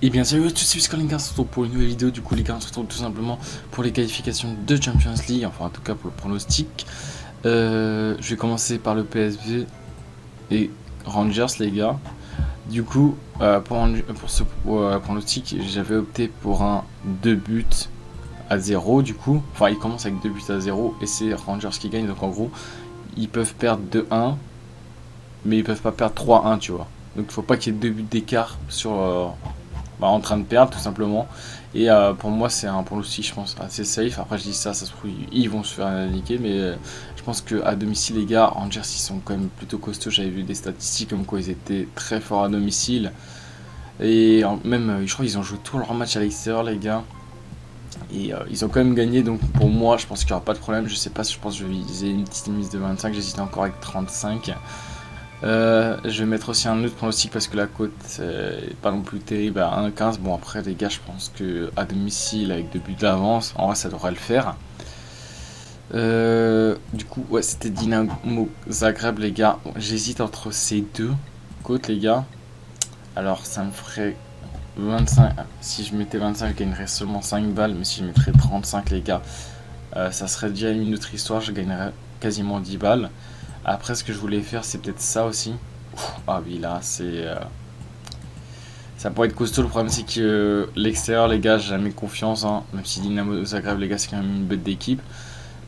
Et bien salut à tous, c'est Visca, les gars, on se retrouve pour une nouvelle vidéo. Du coup les gars, on se retrouve tout simplement pour les qualifications de Champions League, enfin en tout cas pour le pronostic. Je vais commencer par le PSV et Rangers les gars. Du coup pour ce pronostic, j'avais opté pour un 2 buts à 0 du coup. Enfin il commence avec 2 buts à 0 et c'est Rangers qui gagne, donc en gros ils peuvent perdre 2-1 mais ils peuvent pas perdre 3-1 tu vois. Donc il faut pas qu'il y ait 2 buts d'écart sur en train de perdre tout simplement. Et pour moi c'est un pronostic je pense assez safe. Après je dis ça se trouve ils vont se faire niquer, mais je pense qu'à domicile les gars, Rangers ils sont quand même plutôt costauds. J'avais vu des statistiques comme quoi ils étaient très forts à domicile. Et même je crois qu'ils ont joué tout leur match à l'extérieur les gars. Et ils ont quand même gagné, donc pour moi je pense qu'il n'y aura pas de problème. Je sais pas si je pense que je vais viser une petite mise de 25, j'hésitais encore avec 35. Je vais mettre aussi un autre pronostic parce que la cote est pas non plus terrible à 1,15. Bon après les gars, je pense que à domicile avec 2 buts d'avance, en vrai ça devrait le faire. Du coup ouais, c'était Dynamo Zagreb les gars. J'hésite entre ces deux côtes les gars. Alors ça me ferait 25. Si je mettais 25 je gagnerais seulement 5 balles, mais si je mettrais 35 les gars, ça serait déjà une autre histoire, je gagnerais quasiment 10 balles. Après, ce que je voulais faire, c'est peut-être ça aussi. Ah oui, là, c'est... ça pourrait être costaud. Le problème, c'est que l'extérieur, les gars, j'ai jamais confiance, hein. Même si Dynamo Zagreb, les gars, c'est quand même une bête d'équipe.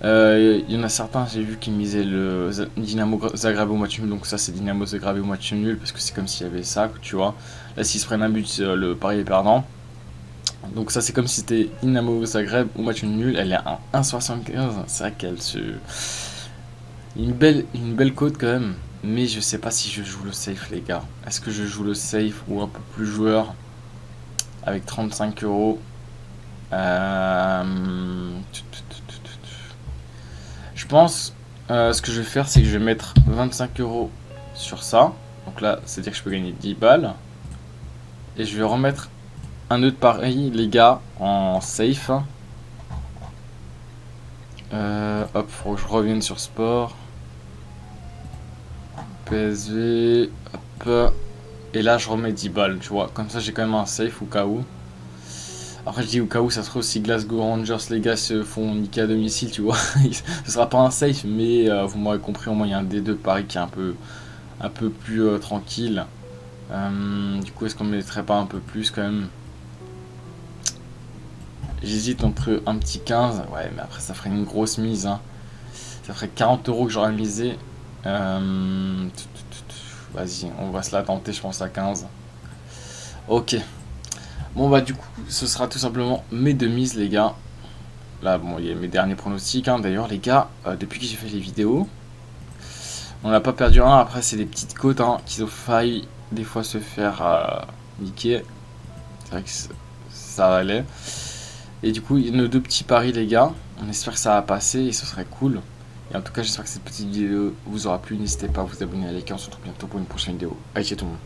Il y en a certains, j'ai vu, qui misaient le Dynamo Zagreb au match nul. Donc ça, c'est Dynamo Zagreb au match nul, parce que c'est comme s'il y avait ça, tu vois. Là, s'ils se prennent un but, le pari est perdant. Donc ça, c'est comme si c'était Dynamo Zagreb au match nul. Elle est à 1,75. C'est vrai qu'elle se... une belle cote quand même, mais je sais pas si je joue le safe les gars. Est-ce que je joue le safe ou un peu plus joueur avec 35 euros? Je pense ce que je vais faire, c'est que je vais mettre 25 euros sur ça. Donc là, c'est-à-dire que je peux gagner 10 balles. Et je vais remettre un autre pari les gars en safe. Hop, faut que je revienne sur sport. PSV, hop. Et là, je remets 10 balles, tu vois. Comme ça, j'ai quand même un safe au cas où. Après, je dis au cas où, ça se trouve, si Glasgow Rangers, les gars, se font niquer à domicile, tu vois. Ce sera pas un safe, mais vous m'aurez compris, au moins, il y a un des deux paris qui est un peu plus tranquille. Du coup, est-ce qu'on ne mettrait pas un peu plus quand même? J'hésite entre un petit 15. Ouais, mais après, ça ferait une grosse mise, hein. Ça ferait 40 euros que j'aurais misé. Vas-y, on va se la tenter, je pense, à 15. Ok. Bon, bah, du coup, ce sera tout simplement mes deux mises, les gars. Là, bon, il y a mes derniers pronostics, hein. D'ailleurs, les gars, depuis que j'ai fait les vidéos, on n'a pas perdu un. Après, c'est des petites côtes, hein, qui ont failli des fois se faire niquer. C'est vrai que ça allait. Et du coup, il y a nos deux petits paris, les gars. On espère que ça va passer et ce serait cool. Et en tout cas, j'espère que cette petite vidéo vous aura plu. N'hésitez pas à vous abonner, à liker. On se retrouve bientôt pour une prochaine vidéo. Allez, ciao tout le monde.